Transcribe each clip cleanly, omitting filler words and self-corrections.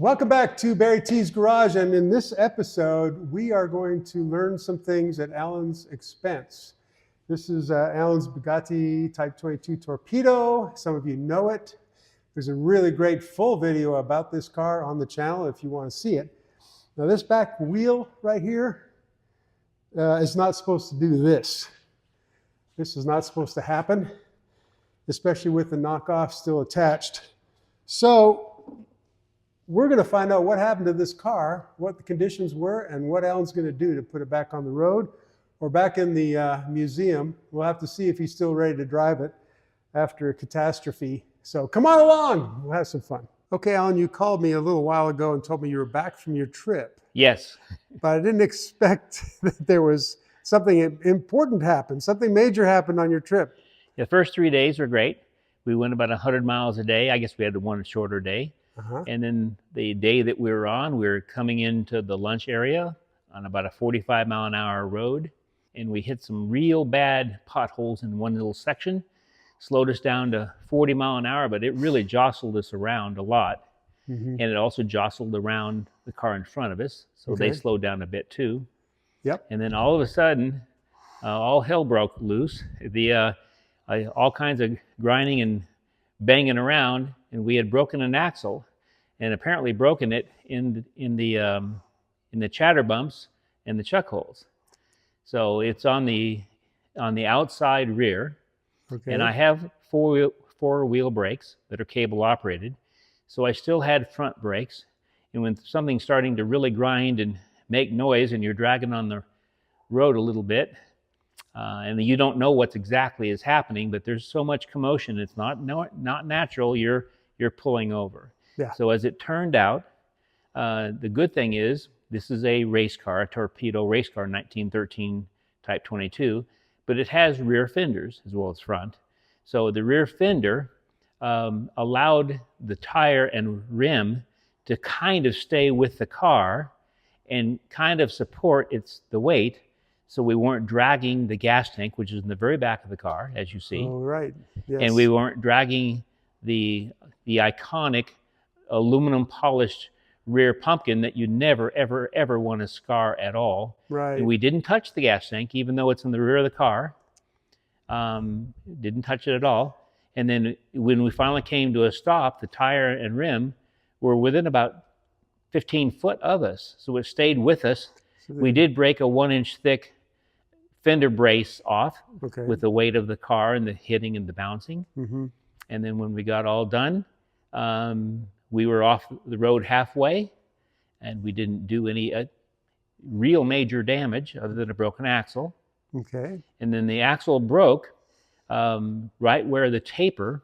Welcome back to BarryTsGarage, and in this episode, we are going to learn some things at Alan's expense. This is Alan's Bugatti Type 22 Torpedo. Some of you know it. There's a really great full video about this car on the channel if you want to see it. Now this back wheel right here is not supposed to do this. This is not supposed to happen, especially with the knockoff still attached. So we're going to find out what happened to this car, what the conditions were, and what Alan's going to do to put it back on the road or back in the museum. We'll have to see if he's still ready to drive it after a catastrophe. So come on along, we'll have some fun. Okay, Alan, you called me a little while ago and told me you were back from your trip. Yes. But I didn't expect that there was something important happened, something major happened on your trip. The first 3 days were great. We went about 100 miles a day. I guess we had one shorter day. And then the day that we were on, we were coming into the lunch area on about a 45-mile-an-hour road, and we hit some real bad potholes in one little section, slowed us down to 40 miles an hour, but it really jostled us around a lot. And it also jostled around the car in front of us, so they slowed down a bit too. And then all of a sudden, all hell broke loose. All kinds of grinding and banging around, and we had broken an axle, and apparently broken it in the chatter bumps and the chuck holes. So it's on the outside rear, and I have four wheel brakes that are cable operated. So I still had front brakes, and when something's starting to really grind and make noise, and you're dragging on the road a little bit, and you don't know what's exactly is happening, but there's so much commotion, it's not natural, you're pulling over. So as it turned out, the good thing is this is a race car, a torpedo race car, 1913 Type 22, but it has rear fenders as well as front. So the rear fender allowed the tire and rim to kind of stay with the car and kind of support the weight. So we weren't dragging the gas tank, which is in the very back of the car, as you see. Oh, right. Yes. And we weren't dragging the iconic aluminum polished rear pumpkin that you never, ever, ever want to scar at all. Right. And we didn't touch the gas tank, even though it's in the rear of the car. Didn't touch it at all. And then when we finally came to a stop, the tire and rim were within about 15 foot of us. So it stayed with us. So we did break a 1-inch thick fender brace off with the weight of the car and the hitting and the bouncing. And then when we got all done, we were off the road halfway, and we didn't do any real major damage other than a broken axle. And then the axle broke right where the taper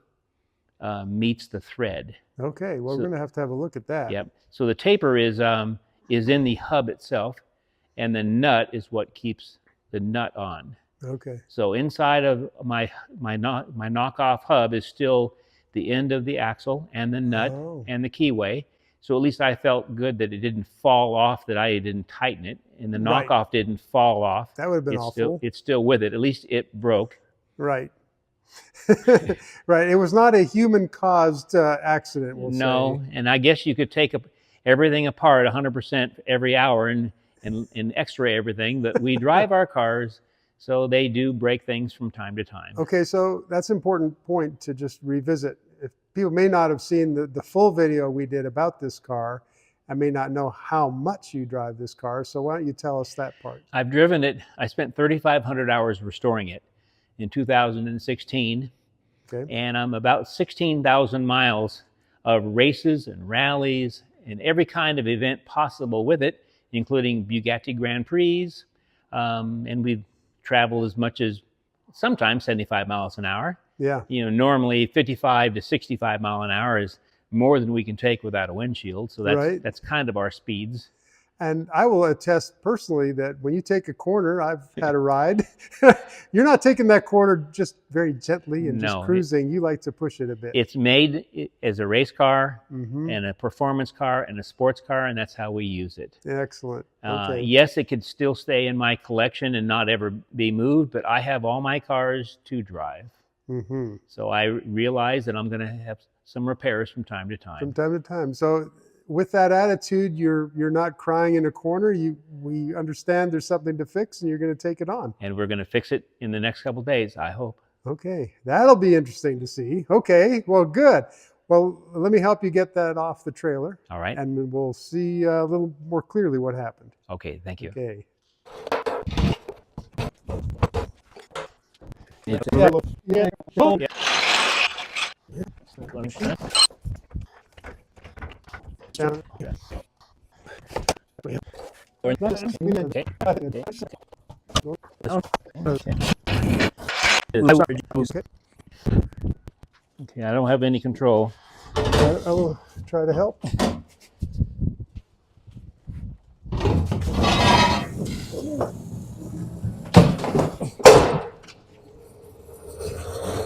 meets the thread. Well, we're going to have a look at that. So the taper is in the hub itself, and the nut is what keeps the nut on. So inside of my knockoff hub is still the end of the axle and the nut and the keyway. So at least I felt good that it didn't fall off, that I didn't tighten it, and the knockoff didn't fall off. That would have been awful. It's still with it. At least it broke. Right. It was not a human-caused accident, we'll say. And I guess you could take everything apart 100% every hour and x-ray everything, but we drive our cars, so they do break things from time to time. So that's an important point to just revisit. If people may not have seen the full video we did about this car, I may not know how much you drive this car, so why don't you tell us that part? I've driven it. I spent 3,500 hours restoring it in 2016, and I'm about 16,000 miles of races and rallies and every kind of event possible with it, including Bugatti Grand Prix, and we've traveled as much as sometimes 75 miles an hour. Normally 55 to 65 mile an hour is more than we can take without a windshield. So that's kind of our speeds. And I will attest personally that when you take a corner, I've had a ride, you're not taking that corner just very gently and just cruising. You like to push it a bit. It's made as a race car and a performance car and a sports car, and that's how we use it. Excellent. Yes, it could still stay in my collection and not ever be moved, but I have all my cars to drive. Mm-hmm. So I realize that I'm going to have some repairs from time to time. From time to time. So with that attitude, you're not crying in a corner. We understand there's something to fix, and you're going to take it on. And we're going to fix it in the next couple of days, I hope. Okay, that'll be interesting to see. Okay, well, good. Well, let me help you get that off the trailer. All right. And we'll see a little more clearly what happened. Okay, thank you. Okay. Yeah. Yeah. Okay. Okay, I don't have any control. I will try to help.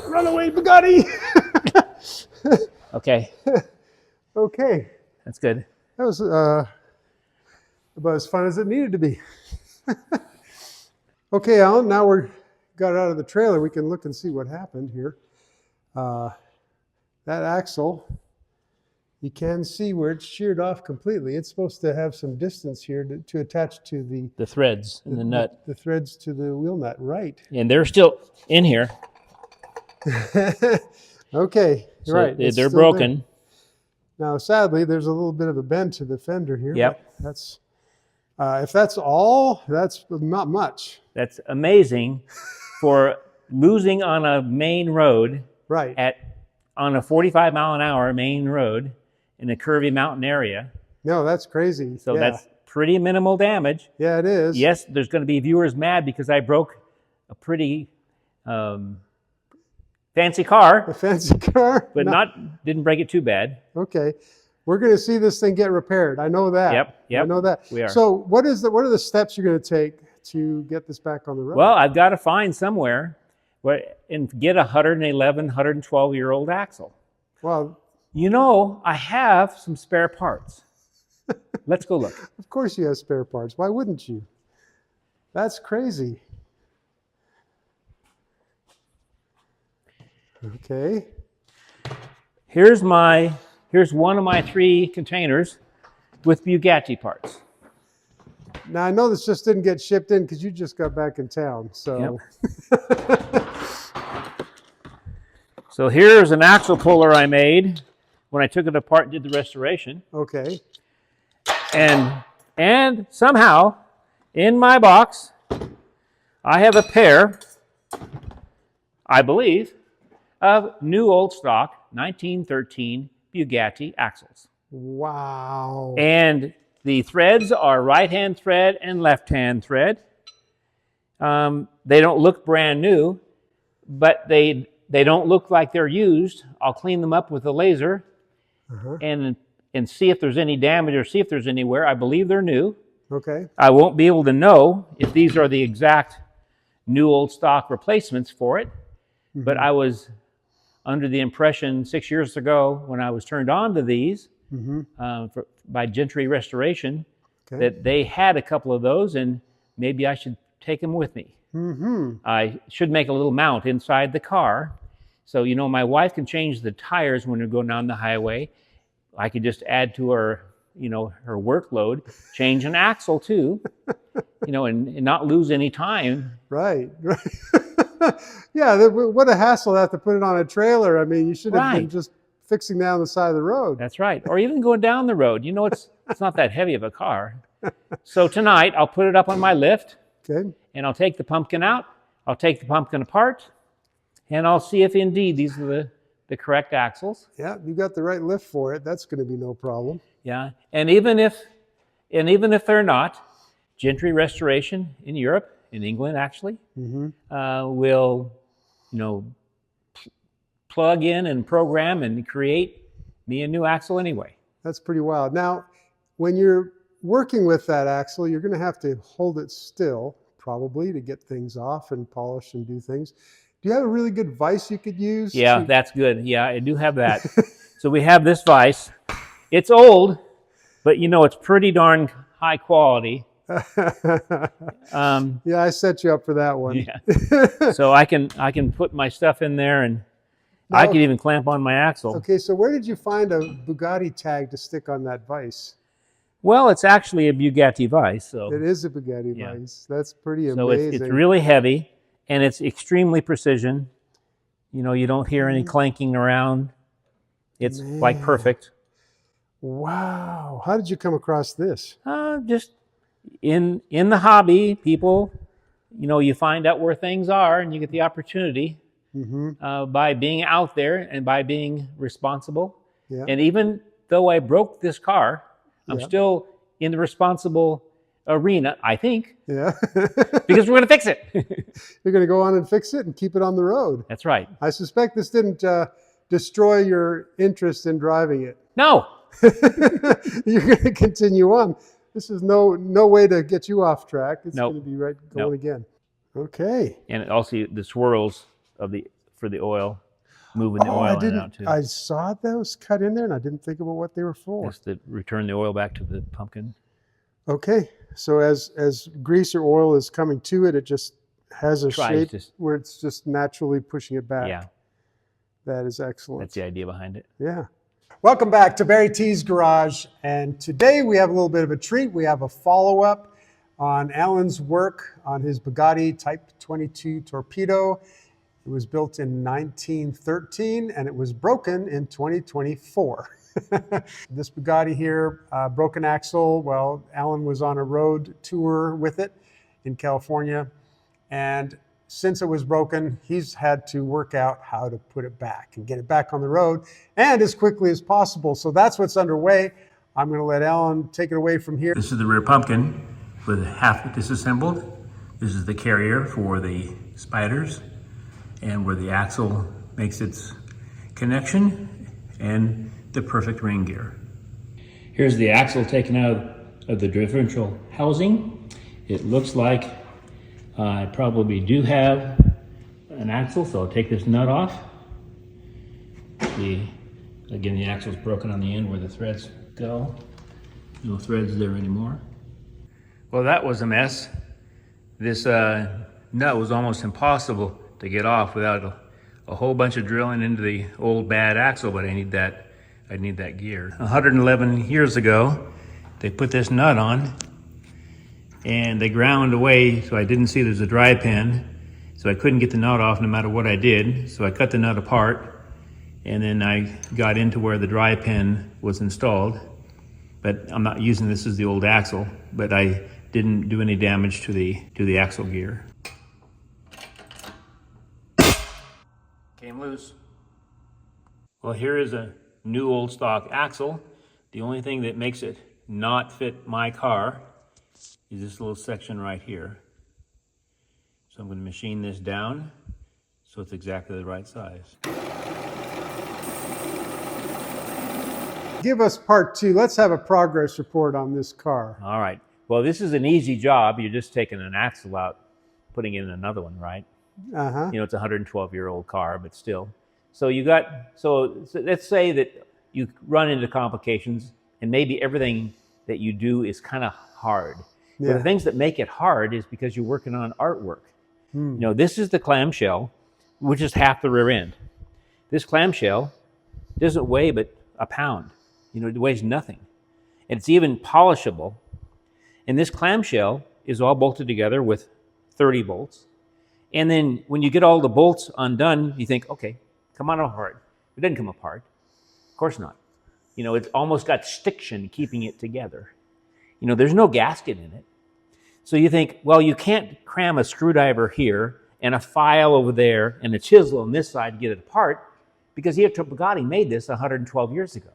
Runaway Bugatti! Okay, Okay, that's good. that was about as fun as it needed to be. Okay, Alan, now we're got it out of the trailer. We can look and see what happened here. That axle, you can see where it's sheared off completely. It's supposed to have some distance here to attach to The threads and the nut. the threads to the wheel nut, right? And they're still in here. Okay, So right. They're it's still broken. there. Now, sadly, there's a little bit of a bend to the fender here. Yep. That's if that's all, that's not much. That's amazing for losing on a main road Right. on a 45 mile an hour main road in a curvy mountain area. No, that's crazy. So yeah. that's pretty minimal damage. Yeah, it is. Yes, there's going to be viewers mad because I broke a pretty fancy car, A fancy car. but No. didn't break it too bad. Okay. We're going to see this thing get repaired. I know that. Yep, I know that. we are. So what are the steps you're going to take to get this back on the road? Well, I've got to find somewhere and get a 111, 112-year-old axle. Well, You know, I have some spare parts. Let's go look. of course you have spare parts. Why wouldn't you? That's crazy. Okay. Here's one of my 3 containers with Bugatti parts. Now I know this just didn't get shipped in because you just got back in town. So So here's an axle puller I made when I took it apart and did the restoration. okay. And somehow in my box I have a pair, I believe, of new old stock 1913 Bugatti axles. Wow. And the threads are right-hand thread and left-hand thread. They don't look brand new, but they don't look like they're used. I'll clean them up with a laser and see if there's any damage or see if there's any wear. I believe they're new. Okay. I won't be able to know if these are the exact new old stock replacements for it, but I was under the impression 6 years ago when I was turned on to these by Gentry Restoration that they had a couple of those and maybe I should take them with me. I should make a little mount inside the car. So, you know, my wife can change the tires when we're going down the highway. I could just add to her, you know, her workload, change an axle too, you know, and not lose any time. Right. Yeah, what a hassle to have to put it on a trailer. I mean, you should have been just fixing down the side of the road. That's right. Or even going down the road. You know, it's not that heavy of a car. So tonight I'll put it up on my lift. Okay. And I'll take the pumpkin out. I'll take the pumpkin apart. And I'll see if indeed these are the correct axles. Yeah, you got the right lift for it. That's going to be no problem. Yeah. And even if they're not, Gentry Restoration in Europe, in England actually, will, you know, plug in and program and create me a new axle anyway. That's pretty wild. Now, when you're working with that axle, you're going to have to hold it still, probably, to get things off and polish and do things. Do you have a really good vise you could use? Yeah, that's good. Yeah, I do have that. So we have this vise. It's old, but you know, it's pretty darn high quality. Yeah, I set you up for that one. Yeah. So I can put my stuff in there Now, I could even clamp on my axle. Okay, so where did you find a Bugatti tag to stick on that vise? Well, it's actually a Bugatti Vise. So it is a Bugatti vise. That's pretty so amazing. it's really heavy, and it's extremely precision. You know, you don't hear any clanking around. It's like perfect. Wow. How did you come across this? Just in the hobby, people, you know, you find out where things are, and you get the opportunity by being out there and by being responsible. Yeah. And even though I broke this car, I'm still in the responsible arena, I think. Yeah. Because we're going to fix it. You're going to go on and fix it and keep it on the road. That's right. I suspect this didn't destroy your interest in driving it. No. You're going to continue on. This is no way to get you off track. It's going to be going again. Okay. And also the swirls for the oil, moving the oil in and out too. I saw those cut in there, and I didn't think about what they were for. Just to return the oil back to the pumpkin. Okay. So as grease or oil is coming to it, it just has a shape where it's just naturally pushing it back. Yeah. That is excellent. That's the idea behind it. Yeah. Welcome back to BarryTsGarage, and today we have a little bit of a treat. We have a follow-up on Alan's work on his Bugatti Type 22 torpedo. It was built in 1913, and it was broken in 2024. This Bugatti here, broken axle. Well, Alan was on a road tour with it in California, and since it was broken, he's had to work out how to put it back and get it back on the road and as quickly as possible. So that's what's underway. I'm going to let Alan take it away from here. This is the rear pumpkin with half disassembled. This is the carrier for the spiders and where the axle makes its connection and the perfect ring gear. Here's the axle taken out of the differential housing. It looks like I probably do have an axle, so I'll take this nut off. Again, the axle's broken on the end where the threads go. No threads there anymore. Well, that was a mess. This nut was almost impossible to get off without a whole bunch of drilling into the old bad axle, but I need that gear. 111 years ago, they put this nut on, and they ground away so I didn't see there's a dry pin, so I couldn't get the nut off no matter what I did. So I cut the nut apart, and then I got into where the dry pin was installed. But I'm not using this as the old axle, but I didn't do any damage to the axle gear. Came loose. Well, here is a new old stock axle. The only thing that makes it not fit my car is this little section right here. So I'm going to machine this down so it's exactly the right size. Give us part two. Let's have a progress report on this car. All right. Well, this is an easy job. You're just taking an axle out, putting in another one, right? Uh-huh. You know, it's a 112-year-old car, but still. So let's say that you run into complications and maybe everything that you do is kind of hard. Yeah. But the things that make it hard is because you're working on artwork. You know, this is the clamshell, which is half the rear end. This clamshell doesn't weigh but a pound. You know, it weighs nothing. And it's even polishable. And this clamshell is all bolted together with 30 bolts. And then when you get all the bolts undone, you think, okay, come on apart. It doesn't come apart. Of course not. You know, it's almost got stiction keeping it together. You know, there's no gasket in it. So you think, well, you can't cram a screwdriver here and a file over there and a chisel on this side to get it apart because Bugatti made this 112 years ago.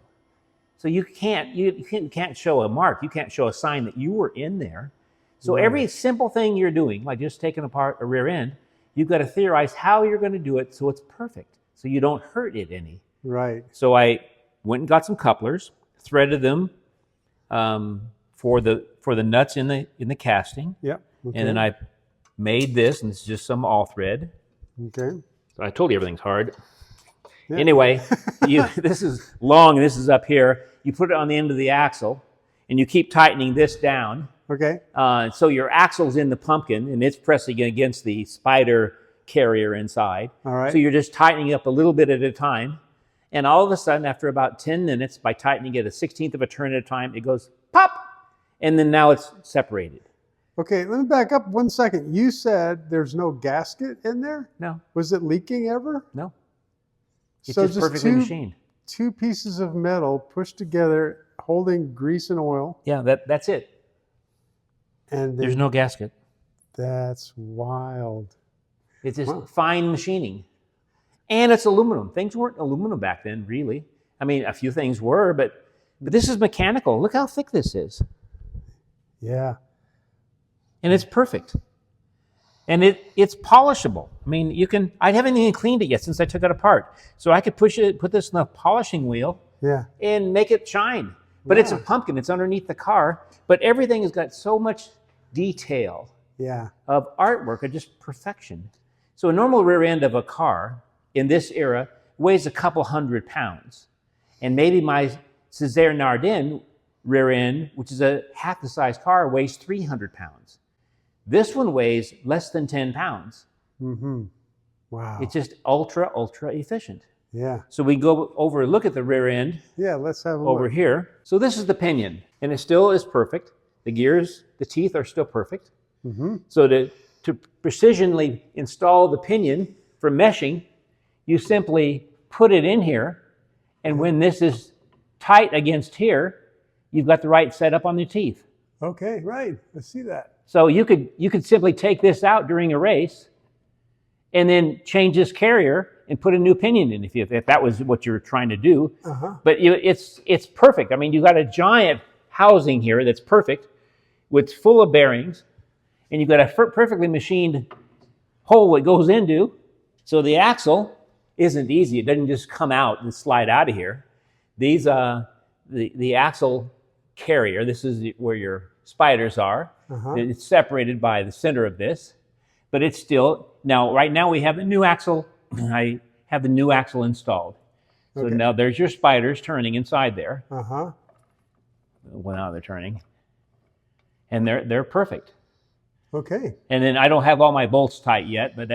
So you can't show a mark. You can't show a sign that you were in there. So every simple thing you're doing, like just taking apart a rear end, you've got to theorize how you're going to do it so it's perfect, so you don't hurt it any. Right. So I went and got some couplers, threaded them for the nuts in the casting. Yep. Okay. And then I made this, and it's just some all thread. Okay. So I told you everything's hard. Yeah. Anyway, this is long, and this is up here. You put it on the end of the axle, and you keep tightening this down. Okay. So your axle's in the pumpkin, and it's pressing against the spider carrier inside. All right. So you're just tightening up a little bit at a time. And all of a sudden, after about 10 minutes, by tightening it a 1/16 of a turn at a time, it goes pop. And then now it's separated. Okay, let me back up 1 second. You said there's no gasket in there? No. Was it leaking ever? No. It's So just perfectly machined. Two pieces of metal pushed together, holding grease and oil. Yeah, that's it. And There's no gasket. That's wild. It's just fine machining. And it's aluminum. Things weren't aluminum back then, really. I mean, a few things were, but this is mechanical. Look how thick this is. Yeah. And it's perfect. And it's polishable. I mean, I haven't even cleaned it yet since I took it apart. So I could put this in a polishing wheel and make it shine. But it's a pumpkin. It's underneath the car. But everything has got so much detail of artwork, of just perfection. So a normal rear end of a car in this era weighs a couple 100 pounds. And maybe my Césaire Nardin rear end, which is a half the size car, weighs 300 pounds. This one weighs less than 10 pounds. Mm-hmm. Wow. It's just ultra, ultra efficient. Yeah. So we go over and look at the rear end. Yeah, let's have a over look. Here. So this is the pinion, and it still is perfect. The gears, the teeth are still perfect. Mm-hmm. So to precisionally install the pinion for meshing, you simply put it in here, and when this is tight against here, you've got the right setup on the teeth. Okay, right. I see that. So you could simply take this out during a race and then change this carrier and put a new pinion in if that was what you were trying to do. But it's perfect. I mean, you've got a giant housing here that's perfect, with full of bearings, and you've got a perfectly machined hole it goes into. So the axle isn't easy. It doesn't just come out and slide out of here. These the axle carrier, this is where your spiders are. It's separated by the center of this, but it's still, right now we have a new axle. I have the new axle installed. So now there's your spiders turning inside there. Well, now they're turning. And they're perfect. Okay. And then I don't have all my bolts tight yet, but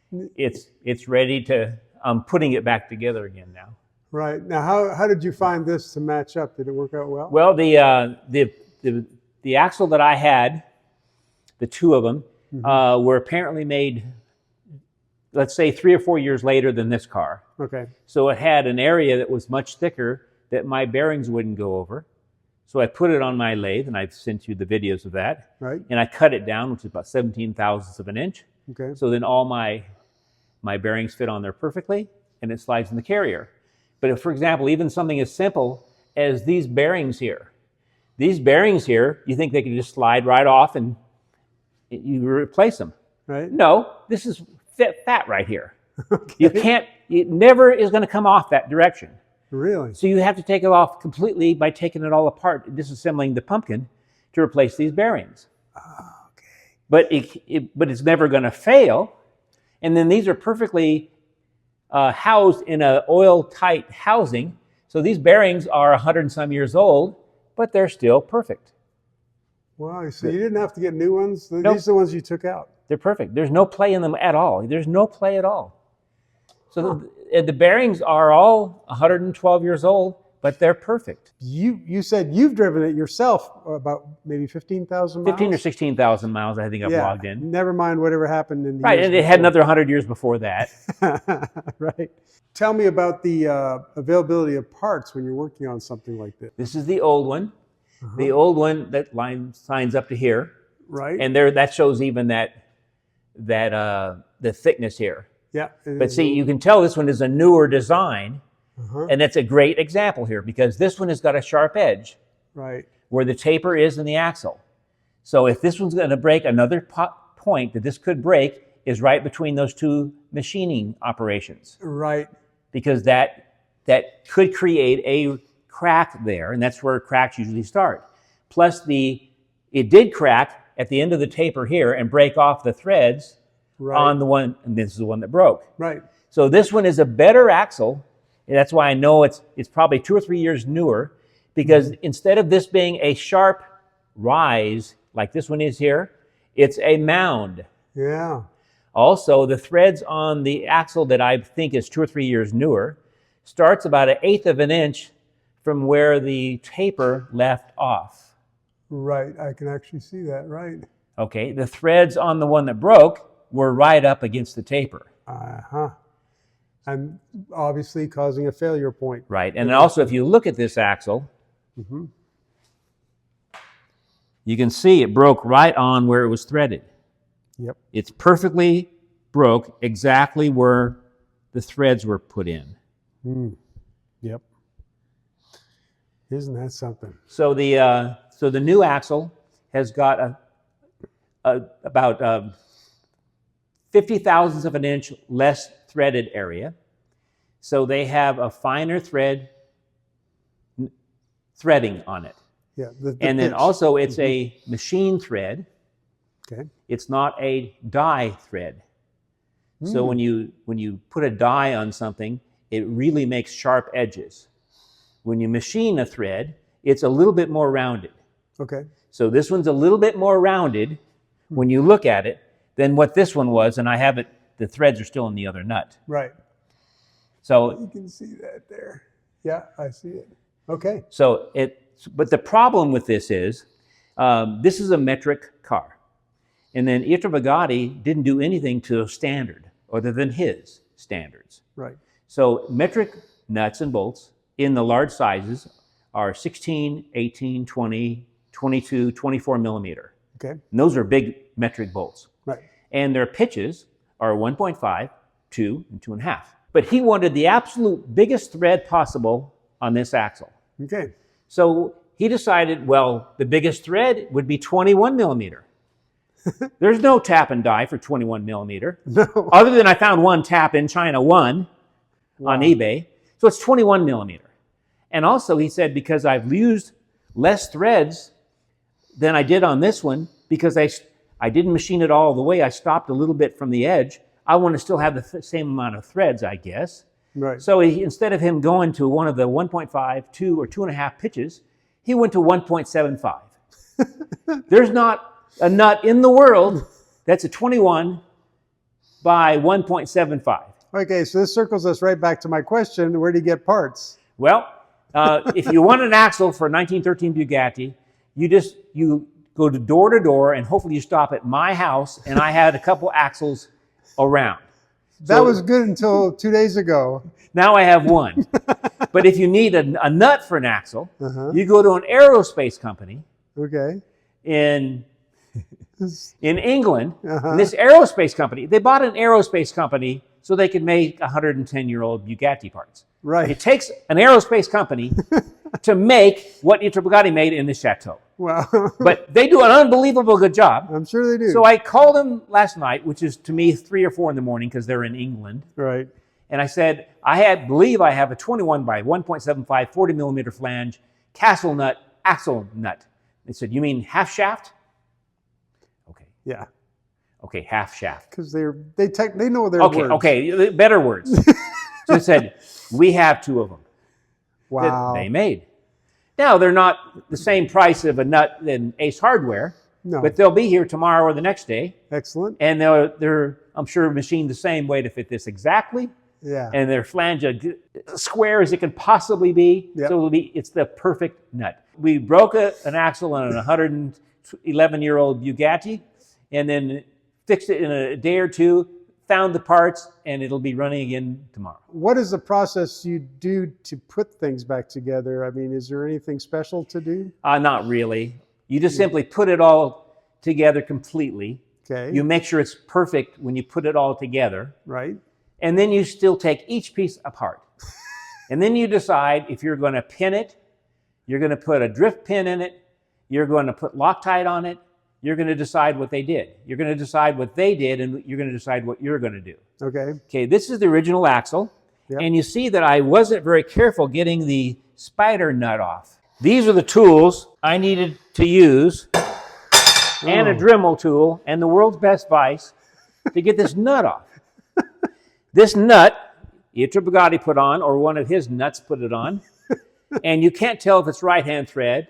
it's ready to, I'm putting it back together again now. Right. Now, how did you find this to match up? Did it work out well? Well, the axle that I had, the two of them, were apparently made, let's say, 3 or 4 years later than this car. Okay. So it had an area that was much thicker that my bearings wouldn't go over. So I put it on my lathe, and I've sent you the videos of that. Right. And I cut it down, which is about 17 thousandths of an inch. Okay. So then all my bearings fit on there perfectly, and it slides in the carrier. But if, for example, even something as simple as these bearings here, you think they can just slide right off and you replace them. Right. No, this is fat right here. Okay. You can't, it never is going to come off that direction. Really? So you have to take it off completely by taking it all apart, disassembling the pumpkin to replace these bearings. Oh, okay. But it's never going to fail. And then these are perfectly housed in an oil-tight housing. So these bearings are 100 and some years old, but they're still perfect. Wow, so you didn't have to get new ones? Nope. These are the ones you took out? They're perfect. There's no play in them at all. There's no play at all. So the bearings are all 112 years old, but they're perfect. You said you've driven it yourself about maybe 15,000 miles? 15 or 16,000 miles, I think I've logged in. Never mind whatever happened in the years and it had another 100 years before that. Right. Tell me about the availability of parts when you're working on something like this. This is the old one. The old one that signs up to here. Right. And that shows even the thickness here. Yeah. But see, you can tell this one is a newer design, and that's a great example here because this one has got a sharp edge, right, where the taper is in the axle. So if this one's going to break, another point that this could break is right between those two machining operations. Right. Because that could create a crack there, and that's where cracks usually start. Plus it did crack at the end of the taper here and break off the threads. Right. On the one, and this is the one that broke. Right. So this one is a better axle. And that's why I know it's probably 2 or 3 years newer, because instead of this being a sharp rise like this one is here, it's a mound. Yeah. Also, the threads on the axle that I think is 2 or 3 years newer starts about 1/8 of an inch from where the taper left off. Right, I can actually see that, right. Okay, the threads on the one that broke were right up against the taper. Uh-huh. And obviously causing a failure point. Right, and also if you look at this axle, you can see it broke right on where it was threaded. Yep. It's perfectly broke exactly where the threads were put in. Yep. Isn't that something? So the new axle has got about 50 thousandths of an inch less threaded area. So they have a finer threading on it. Yeah. And then also it's a machine thread. Okay. It's not a die thread. So when you put a die on something, it really makes sharp edges. When you machine a thread, it's a little bit more rounded. Okay. So this one's a little bit more rounded when you look at it than what this one was, and I have it, the threads are still in the other nut. Right. So you can see that there. Yeah, I see it. Okay. So but the problem with this is a metric car. And then Pietro Bugatti didn't do anything to a standard other than his standards. Right. So metric nuts and bolts in the large sizes are 16, 18, 20, 22, 24 millimeter. Okay. And those are big metric bolts. Right. And their pitches are 1.5, 2, and 2.5. But he wanted the absolute biggest thread possible on this axle. Okay. So he decided, well, the biggest thread would be 21 millimeter. There's no tap and die for 21 millimeter. No. Other than I found one tap in China 1 on eBay. So it's 21 millimeter. And also he said, because I've used less threads than I did on this one, because I didn't machine it all the way, I stopped a little bit from the edge, I want to still have the same amount of threads, I guess. Right. So instead of him going to one of the 1.5, 2, or 2.5 pitches, he went to 1.75. There's not a nut in the world that's a 21 by 1.75. Okay, so this circles us right back to my question, where do you get parts? Well, if you want an axle for a 1913 Bugatti, you go to door and hopefully you stop at my house, and I had a couple axles around. That was good until 2 days ago. Now I have one. But if you need a nut for an axle, you go to an aerospace company in England. And this aerospace company, they bought an aerospace company so they could make 110-year-old Bugatti parts. Right. It takes an aerospace company to make what Pietro Bugatti made in the chateau. Wow. But they do an unbelievable good job. I'm sure they do. So I called them last night, which is to me 3 or 4 in the morning because they're in England. Right. And I said, I believe I have a 21 by 1.75 40 millimeter flange castle nut axle nut. They said, you mean half shaft? Okay. Yeah. Okay, half shaft. Because they know their words. Okay, better words. So they said, we have 2 of them. Wow. That they made. Now, they're not the same price of a nut than Ace Hardware, but they'll be here tomorrow or the next day. Excellent. And they're, I'm sure, machined the same way to fit this exactly. Yeah. And their flange as square as it can possibly be. Yep. So it's the perfect nut. We broke an axle on a 111-year-old Bugatti and then fixed it in a day or 2, found the parts, and it'll be running again tomorrow. What is the process you do to put things back together? I mean, is there anything special to do? Not really. You just simply put it all together completely. Okay. You make sure it's perfect when you put it all together. Right. And then you still take each piece apart. And then you decide if you're going to pin it, you're going to put a drift pin in it, you're going to put Loctite on it, you're going to decide what they did. You're going to decide what they did, and you're going to decide what you're going to do. Okay. Okay, this is the original axle. Yep. And you see that I wasn't very careful getting the spider nut off. These are the tools I needed to use, and a Dremel tool, and the world's best vise to get this nut off. This nut, Pietro Bugatti put on, or one of his nuts put it on, and you can't tell if it's right-hand thread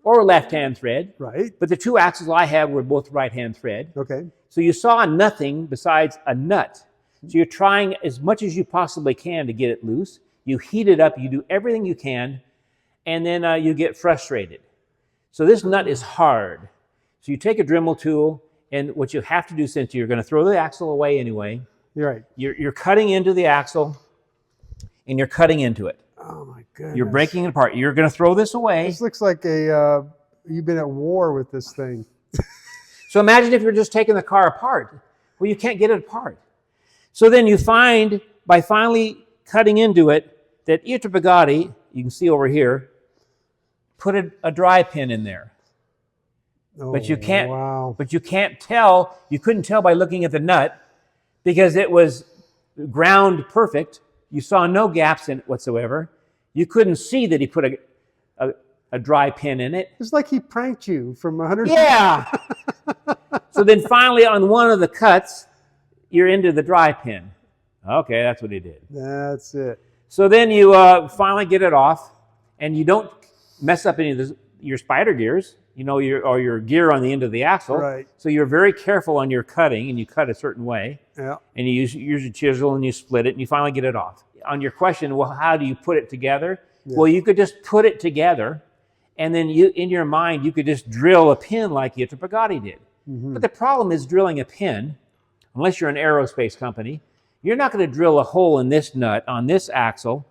or left-hand thread. Right. But the 2 axles I have were both right-hand thread. Okay. So you saw nothing besides a nut. So you're trying as much as you possibly can to get it loose. You heat it up, you do everything you can, and then you get frustrated. So this nut is hard. So you take a Dremel tool, and what you have to do, since you're going to throw the axle away anyway, you're cutting into the axle, and you're cutting into it. Oh my goodness. You're breaking it apart. You're going to throw this away. This looks like you've been at war with this thing. So imagine if you're just taking the car apart. Well, you can't get it apart. So then you find, by finally cutting into it, that Bugatti, you can see over here, put a dry pin in there. Oh, but you can't. Wow. But you can't tell. You couldn't tell by looking at the nut because it was ground perfect. You saw no gaps in it whatsoever. You couldn't see that he put a dry pin in it. It's like he pranked you from 100. Yeah. So then finally, on one of the cuts, you're into the dry pin. Okay, that's what he did. That's it. So then you finally get it off, and you don't mess up any of your spider gears, or your gear on the end of the axle. Right. So you're very careful on your cutting, and you cut a certain way. Yeah. And you use your chisel, and you split it, and you finally get it off. On your question, well, how do you put it together? Yeah. Well, you could just put it together, and then in your mind, you could just drill a pin like Bugatti did. Mm-hmm. But the problem is drilling a pin, unless you're an aerospace company, you're not going to drill a hole in this nut on this axle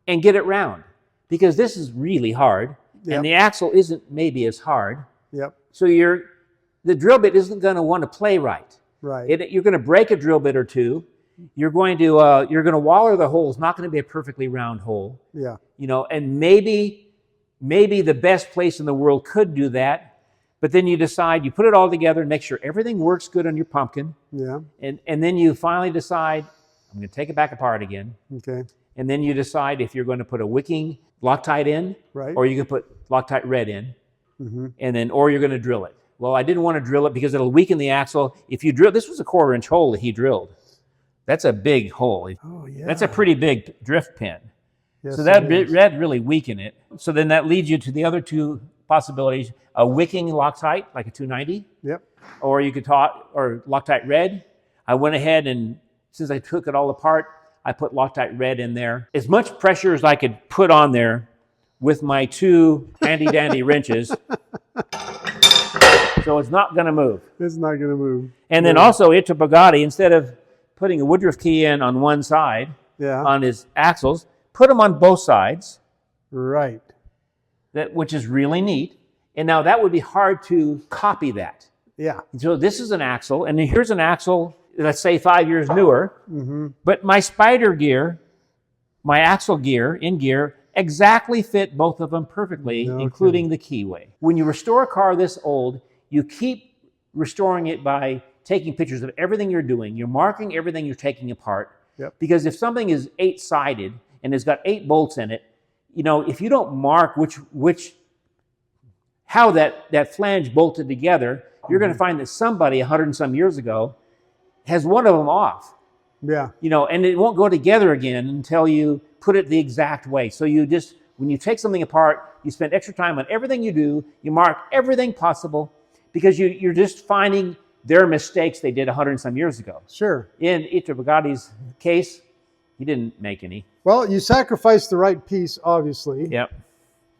and get it round, because this is really hard. Yep. And the axle isn't maybe as hard. Yep. So the drill bit isn't going to want to play right. Right. You're going to break a drill bit or two. You're going to waller the hole. It's not going to be a perfectly round hole. Yeah. And maybe the best place in the world could do that. But then you decide, you put it all together and make sure everything works good on your pumpkin. Yeah. And then you finally decide, I'm going to take it back apart again. Okay. And then you decide if you're going to put a wicking Loctite in, right, or you can put Loctite red in, mm-hmm, or you're going to drill it. Well, I didn't want to drill it because it'll weaken the axle. If you drill, this was a 1/4-inch hole that he drilled. That's a big hole. Oh, yeah. That's a pretty big drift pin. Yes, so that red really weaken it. So then that leads you to the other two possibilities: a wicking Loctite, like a 290. Yep. Or you could or Loctite red. I went ahead and, since I took it all apart, I put Loctite red in there. As much pressure as I could put on there with my two handy-dandy wrenches. So it's not going to move. It's not going to move. And then also, Bugatti, instead of putting a Woodruff key in on one side, on his axles, put them on both sides. Right. Which is really neat. And now that would be hard to copy that. Yeah. So this is an axle, and here's an axle, let's say 5 years newer, mm-hmm, but my spider gear, my axle gear, in gear, exactly fit both of them perfectly, including the keyway. When you restore a car this old, you keep restoring it by taking pictures of everything you're doing. You're marking everything you're taking apart. Yep. Because if something is 8-sided and has got 8 bolts in it, if you don't mark how that flange bolted together, you're going to find that somebody 100 and some years ago has one of them off. Yeah. And it won't go together again until you put it the exact way. So when you take something apart, you spend extra time on everything you do, you mark everything possible, because you're just finding their mistakes they did 100 and some years ago. Sure. In Bugatti's case, he didn't make any. Well, you sacrificed the right piece, obviously. Yep.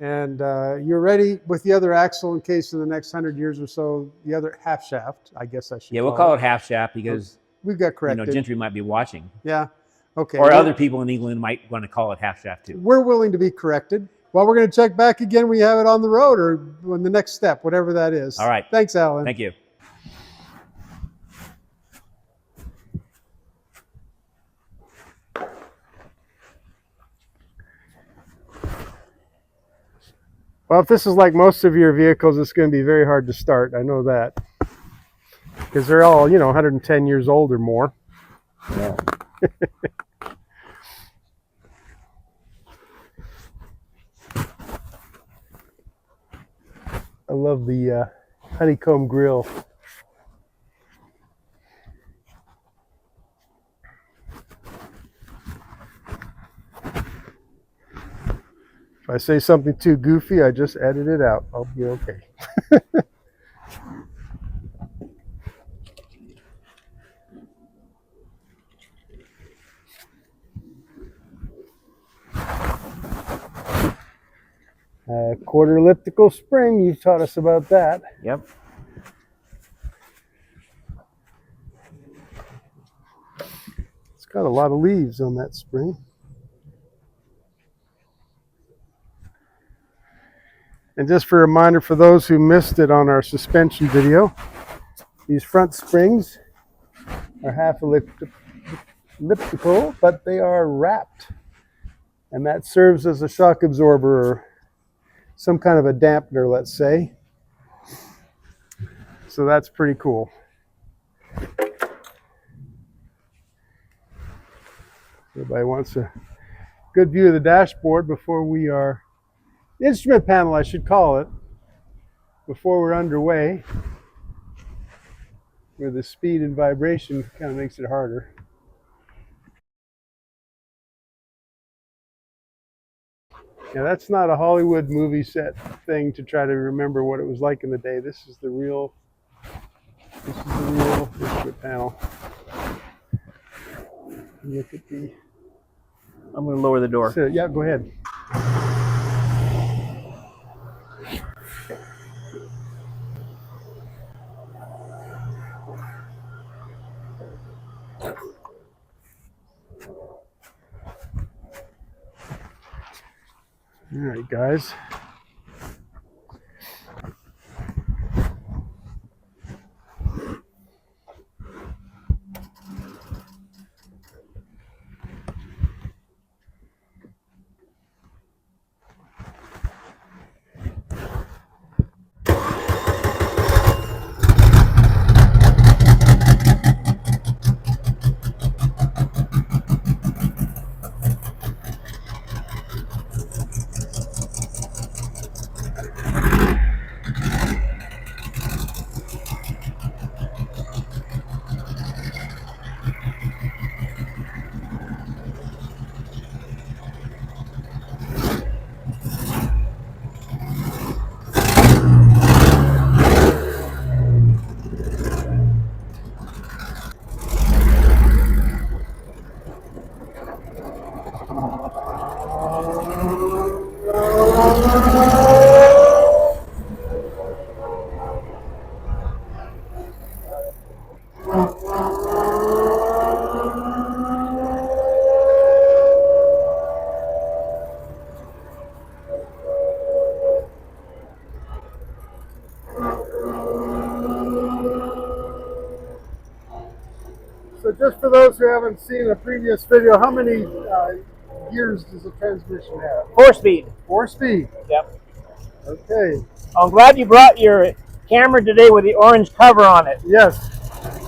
And you're ready with the other axle in case in the next 100 years or so, the other half shaft, I guess I should we'll call it half shaft because we've got corrected. Gentry might be watching. Yeah. Okay. Or other people in England might want to call it half shaft too. We're willing to be corrected. Well, we're going to check back again when we have it on the road or on the next step, whatever that is. All right. Thanks, Alan. Thank you. Well, if this is like most of your vehicles, it's going to be very hard to start. I know that. Because they're all, 110 years old or more. Yeah. I love the Honeycomb grill. If I say something too goofy, I just edit it out. I'll be okay. Quarter elliptical spring, you taught us about that. Yep. It's got a lot of leaves on that spring. And just for a reminder for those who missed it on our suspension video, these front springs are half elliptical, but they are wrapped. And that serves as a shock absorber or some kind of a dampener, let's say. So that's pretty cool. Everybody wants a good view of the dashboard before we are, the instrument panel I should call it, before we're underway, where the speed and vibration kind of makes it harder. Yeah, that's not a Hollywood movie set thing to try to remember what it was like in the day. This is the real instrument panel. Look at the... I'm going to lower the door. So, yeah, go ahead. All right, guys. So just for those who haven't seen a previous video, how many gears does the transmission have? 4-speed. 4-speed. Yep. Okay. I'm glad you brought your camera today with the orange cover on it. Yes.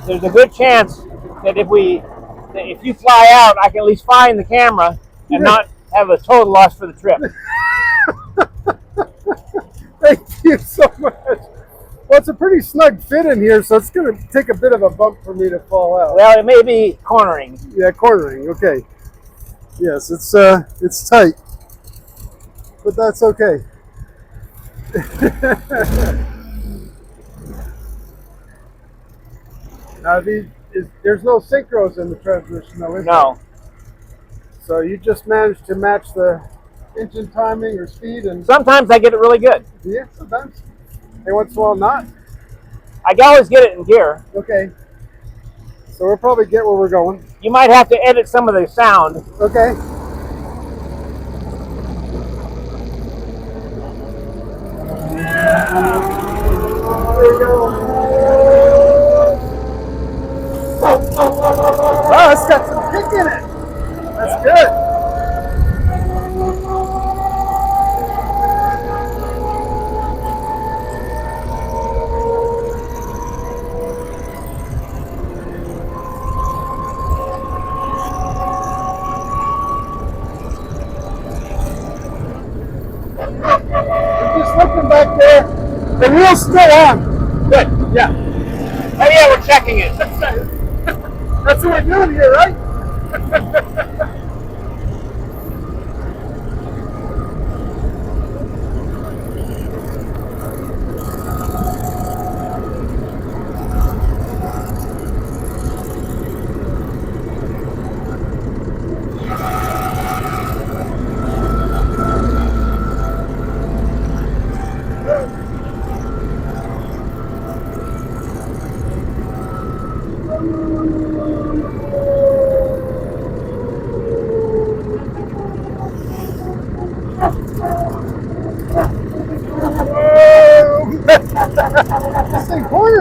There's a good chance that if you fly out, I can at least find the camera and not have a total loss for the trip. Thank you so much. Well, it's a pretty snug fit in here, so it's going to take a bit of a bump for me to fall out. Well, it may be cornering. Yeah, cornering. Okay. Yes, it's tight, but that's okay. Now, there's no synchros in the transmission, though, is No. there? So you just managed to match the engine timing or speed, and Sometimes I get it really good. yeah, sometimes. Hey, once in a while, not. I can always get it in gear. Okay. So we'll probably get where we're going. You might have to edit some of the sound. Okay. There you go. Wow, it's got some kick in it. That's good. Back there, the wheel's still on. Good, yeah. Oh yeah, we're checking it. That's what we're doing here, right?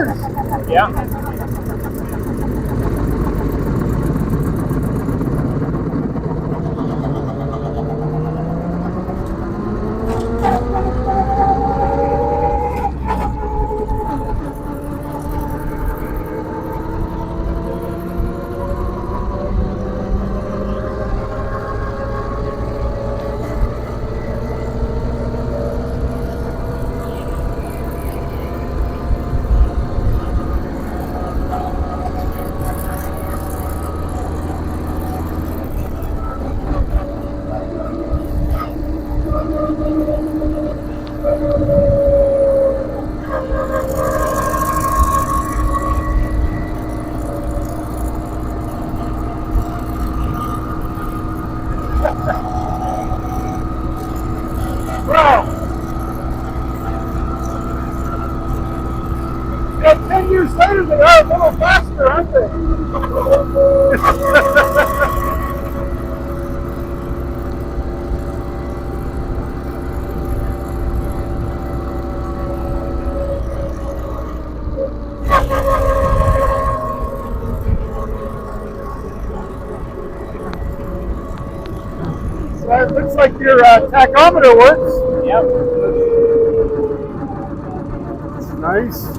years. Yeah. Wow. Yeah, 10 years later, they are a little faster, aren't they? So it looks like your tachometer works. Yep. That's nice.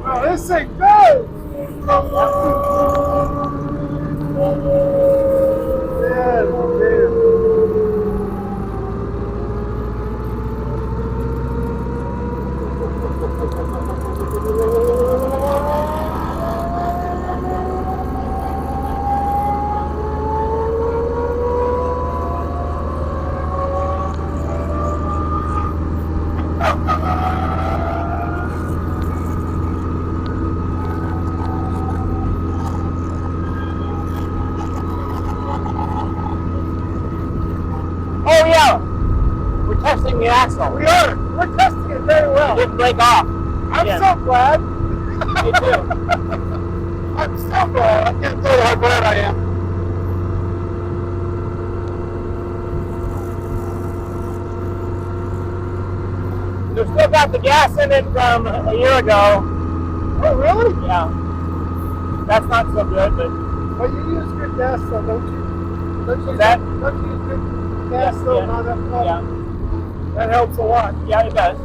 Wow, this thing goes! Yeah, Oh yeah. We're testing the axle. we are. We're testing it very well. It didn't break off. I'm Yeah. so glad. Me too. I'm so glad. I can't tell you how glad I am. We've still got the gas in it from a year ago. Oh, really? Yeah. That's not so good, but But you use good gas, though, don't you? Don't you, that? don't you use good gas, though, yeah. not that Yeah. That helps a lot. Yeah, it does.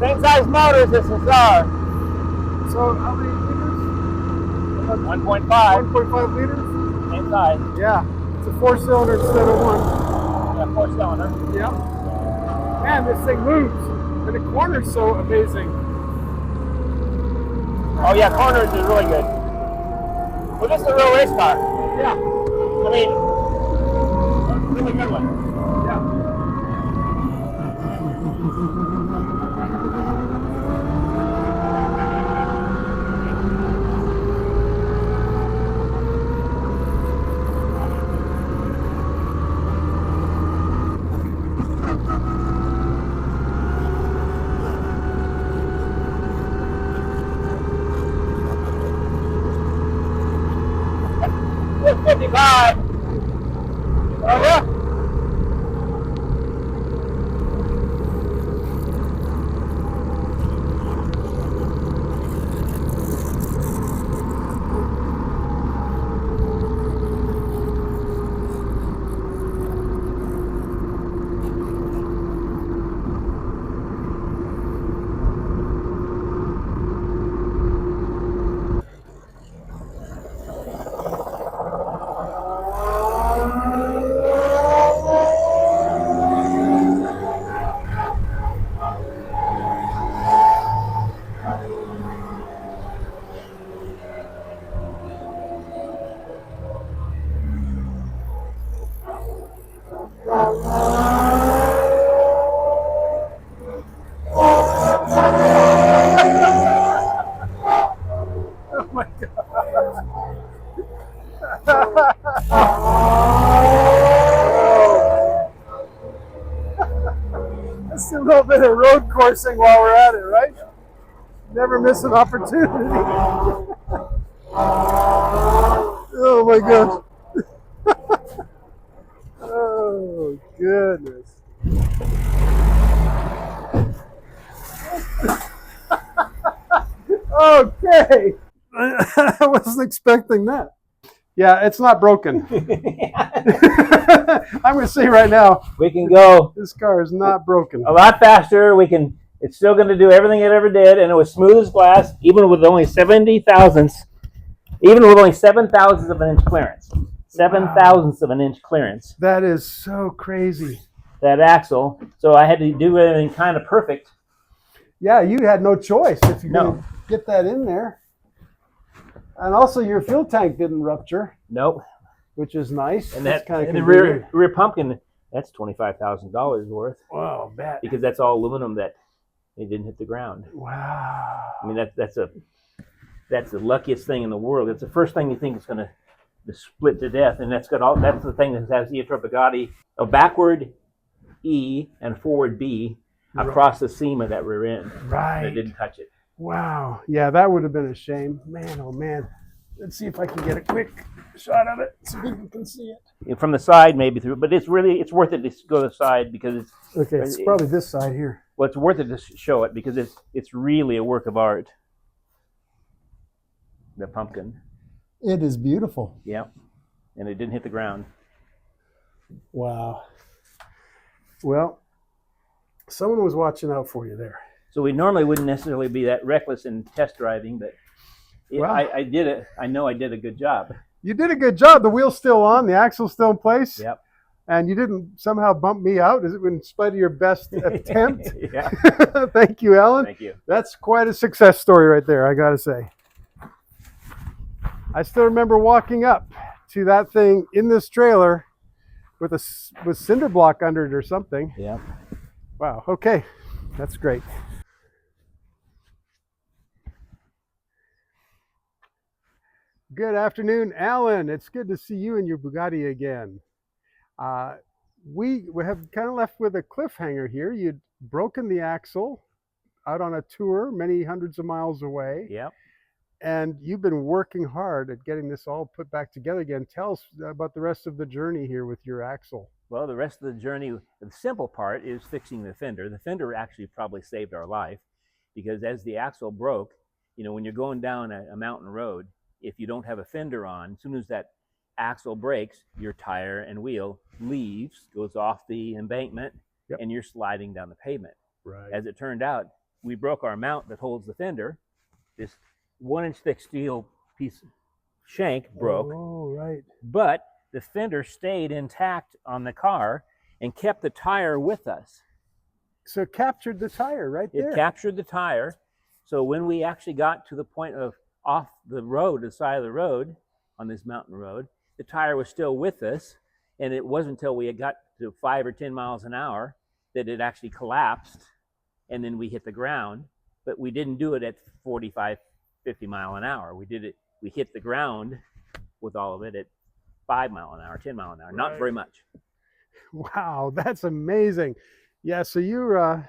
Same size motors as this are. So, how many liters? 1.5. 1.5 liters? Same size. Yeah. It's a 4-cylinder instead of 1. Yeah, 4-cylinder. Yep. Man, this thing moves. And the corner's so amazing. Oh yeah, corners is really good. Well, this is a real race car. Yeah. I mean, a really good one. Yeah. $55. Oh yeah. Oh my God. Let's do a little bit of road coursing while we're at it, right? Never miss an opportunity. Oh my gosh. Oh goodness. Okay. I wasn't expecting that. Yeah, it's not broken. I'm going to say right now, We can go this car is not broken. a lot faster. It's still going to do everything it ever did, and it was smooth as glass, even with only 70 thousandths, even with only 7 thousandths of an inch clearance. 7 thousandths of an inch clearance. That is so crazy. That axle. So I had to do everything kind of perfect. Yeah, you had no choice if you're No. going to get that in there. And also your fuel tank didn't rupture, Nope. which is nice. And That's that and kinda the convenient. rear pumpkin, that's $25,000 worth, Wow, bet. because that's all aluminum that it didn't hit the ground. Wow. I mean, that's the luckiest thing in the world. It's the first thing you think is going to split to death, and that's the thing that has the Bugatti, a backward E and forward B across the seam of that rear end. Right. And it didn't touch it. Wow. Yeah, that would have been a shame. Man, oh man. Let's see if I can get a quick shot of it so people can see it. From the side, maybe through, but it's worth it to go to the side, because Okay, it's probably this side here. well, it's worth it to show it, because it's really a work of art. The pumpkin. It is beautiful. Yeah. And it didn't hit the ground. Wow. Well, someone was watching out for you there. So we normally wouldn't necessarily be that reckless in test driving, but Well, I did it. I know I did a good job. You did a good job. The wheel's still on, the axle's still in place. Yep. And you didn't somehow bump me out. Is it in spite of your best attempt? Yeah. Thank you, Alan. Thank you. That's quite a success story right there, I got to say. I still remember walking up to that thing in this trailer with cinder block under it or something. Yeah. Wow. Okay. That's great. Good afternoon, Alan. It's good to see you and your Bugatti again. We have kind of left with a cliffhanger here. You'd broken the axle out on a tour many hundreds of miles away. Yep. And you've been working hard at getting this all put back together again. Tell us about the rest of the journey here with your axle. Well, the rest of the journey, the simple part is fixing the fender. The fender actually probably saved our life, because as the axle broke, when you're going down a mountain road, if you don't have a fender on, as soon as that axle breaks, your tire and wheel leaves, goes off the embankment, Yep. and you're sliding down the pavement. Right. As it turned out, we broke our mount that holds the fender. This 1-inch thick steel piece shank broke, Oh, right. but the fender stayed intact on the car and kept the tire with us. So it captured the tire right there. It captured the tire, So when we actually got to the point of off the road, the side of the road, on this mountain road, the tire was still with us, and it wasn't until we had got to 5 or 10 miles an hour that it actually collapsed, and then we hit the ground. But we didn't do it at 45, 50 mile an hour. We hit the ground with all of it at 5 mile an hour, 10 mile an hour, not very much. Wow, that's amazing. Yeah, so you're,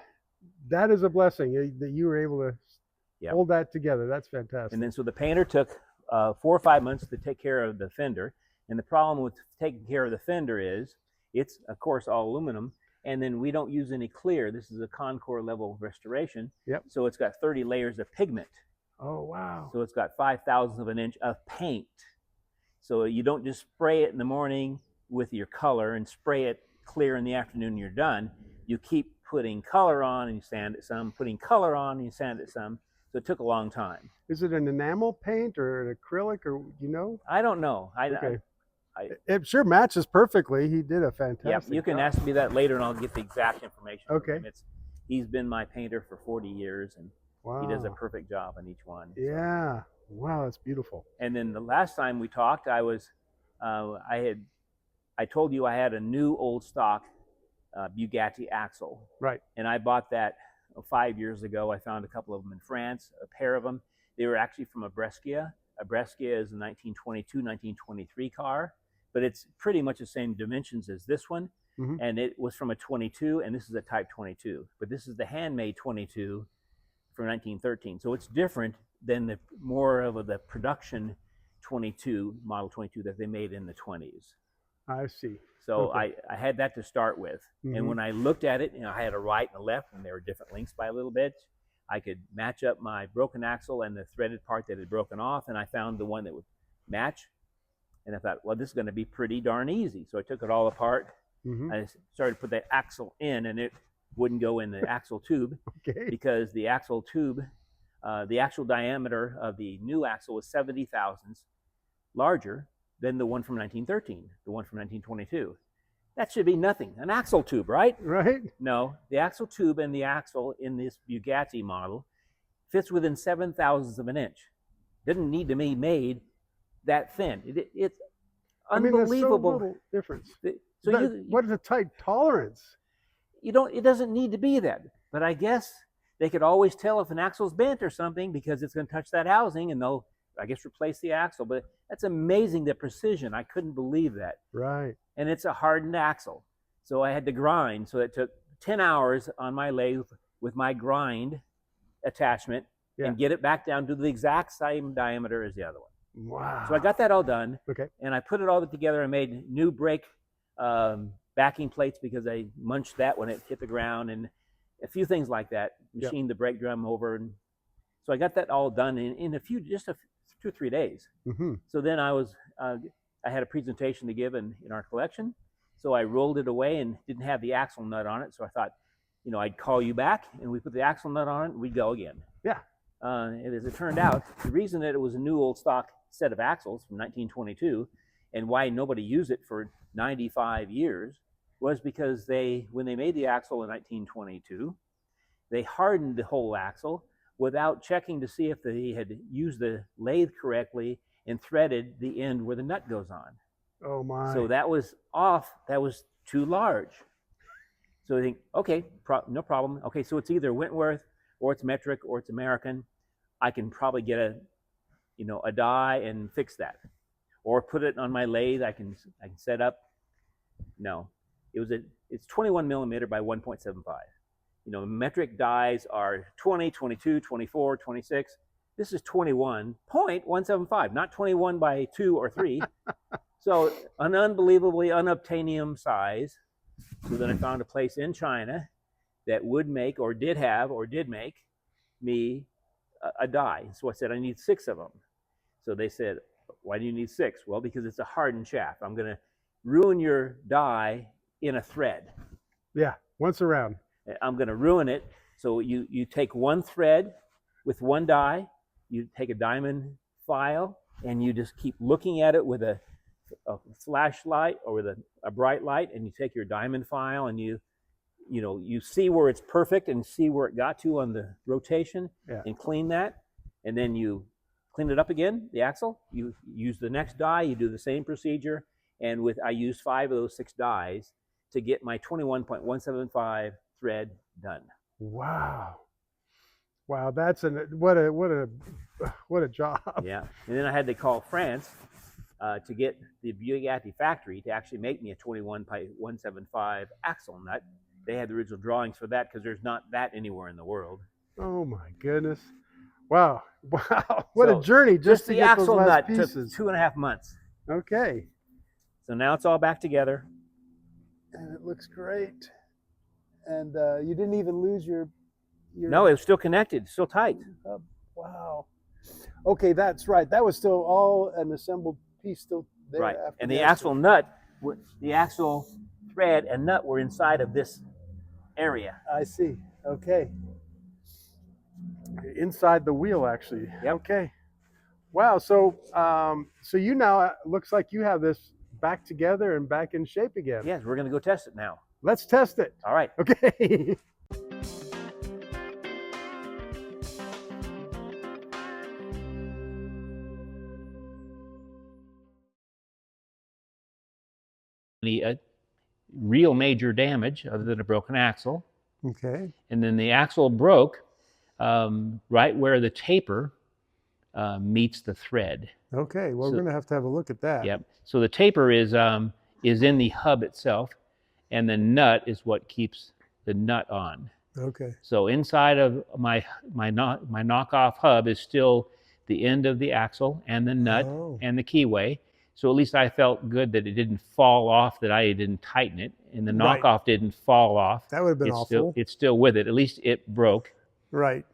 that is a blessing that you were able to hold that together. That's fantastic. And then so the painter took 4 or 5 months to take care of the fender. And the problem with taking care of the fender is it's, of course, all aluminum. And then we don't use any clear. This is a Concours level restoration. Yep. So it's got 30 layers of pigment. Oh, wow. So it's got 5/1000 of an inch of paint. So you don't just spray it in the morning with your color and spray it clear in the afternoon and you're done. You keep putting color on and you sand it some, putting color on and you sand it some. So it took a long time. Is it an enamel paint or an acrylic, or you know? I don't know. Okay. It sure matches perfectly. He did a fantastic job. You can ask me that later and I'll get the exact information. Okay. He's been my painter for 40 years and wow. He does a perfect job on each one. Yeah. So. Wow, that's beautiful. And then the last time we talked, I told you I had a new old stock Bugatti axle. Right. And I bought that 5 years ago. I found a couple of them in France, a pair of them. They were actually from a Brescia. A Brescia is a 1922, 1923 car, but it's pretty much the same dimensions as this one. Mm-hmm. And it was from a 22, and this is a Type 22. But this is the handmade 22 from 1913. So it's different than the more of the production 22, model 22 that they made in the 20s. I see. So okay. I had that to start with. Mm-hmm. And when I looked at it, I had a right and a left, and they were different lengths by a little bit. I could match up my broken axle and the threaded part that had broken off, and I found the one that would match. And I thought, well, this is going to be pretty darn easy. So I took it all apart. Mm-hmm. I started to put that axle in, and it wouldn't go in the axle tube because the axle tube, the actual diameter of the new axle was 70 thousandths larger than the one from 1913, the one from 1922. That should be nothing. An axle tube, right? Right. No, the axle tube and the axle in this Bugatti model fits within 7 thousandths of an inch. Didn't need to be made that thin. It's unbelievable. That's so little difference. What is a tight tolerance? It doesn't need to be that. But I guess they could always tell if an axle's bent or something because it's going to touch that housing and they'll, I guess, replace the axle. But that's amazing, the precision. I couldn't believe that. Right. And it's a hardened axle. So I had to grind. So it took 10 hours on my lathe with my grind attachment and get it back down to the exact same diameter as the other one. Wow. So I got that all done. Okay. And I put it all together. I made new brake backing plates because I munched that when it hit the ground and a few things like that. Machined the brake drum over. And so I got that all done in just 2 or 3 days. Mm-hmm. So then I had a presentation to give in our collection. So I rolled it away and didn't have the axle nut on it. So I thought, I'd call you back and we put the axle nut on it and we'd go again. Yeah. And as it turned out, the reason that it was a new old stock set of axles from 1922 and why nobody used it for 95 years was because when they made the axle in 1922, they hardened the whole axle without checking to see if they had used the lathe correctly and threaded the end where the nut goes on. Oh my. So that was off. That was too large. So I think, okay, no problem. Okay, so it's either Wentworth or it's metric or it's American. I can probably get a die and fix that. Or put it on my lathe. I can set up. No. It's 21 millimeter by 1.75. Metric dies are 20, 22, 24, 26. This is 21.175, not 21 by 2 or 3. So an unbelievably unobtainium size. So then I found a place in China that would make or did make me a die. So I said, I need 6 of them. So they said, why do you need 6? Well, because it's a hardened shaft. I'm going to ruin your die in a thread. Yeah, once around. I'm going to ruin it. So you take one thread with one die, you take a diamond file, and you just keep looking at it with a flashlight or with a bright light, and you take your diamond file and you you see where it's perfect and see where it got to on the rotation, and clean that, and then you clean it up again, the axle. You use the next die, you do the same procedure, and I used 5 of those 6 dies to get my 21.175 thread done. Wow. Wow, that's what a job. Yeah, and then I had to call France to get the Bugatti factory to actually make me a 21.175 axle nut. They had the original drawings for that because there's not that anywhere in the world. Oh my goodness. Wow. Wow. What a journey just to the get axle those last nut pieces. took 2.5 months. Okay. So now it's all back together. And it looks great. And you didn't even lose your... No, it was still connected, still tight. Wow. Okay, that's right. That was still all an assembled piece still there. Right. And the axle nut, the axle thread and nut were inside of this area. I see. Okay. Inside the wheel, actually. Yep. Okay. Wow. So, so you now looks like you have this back together and back in shape again. Yes, we're going to go test it now. Let's test it. All right. Okay. The real major damage other than a broken axle. Okay. And then the axle broke right where the taper meets the thread. Okay. Well, we're going to have a look at that. Yep. So the taper is in the hub itself, and the nut is what keeps the nut on. Okay. So inside of my knockoff hub is still the end of the axle and the nut and the keyway. So at least I felt good that it didn't fall off, that I didn't tighten it, and the knockoff didn't fall off. That would have been awful. It's still with it. At least it broke. Right.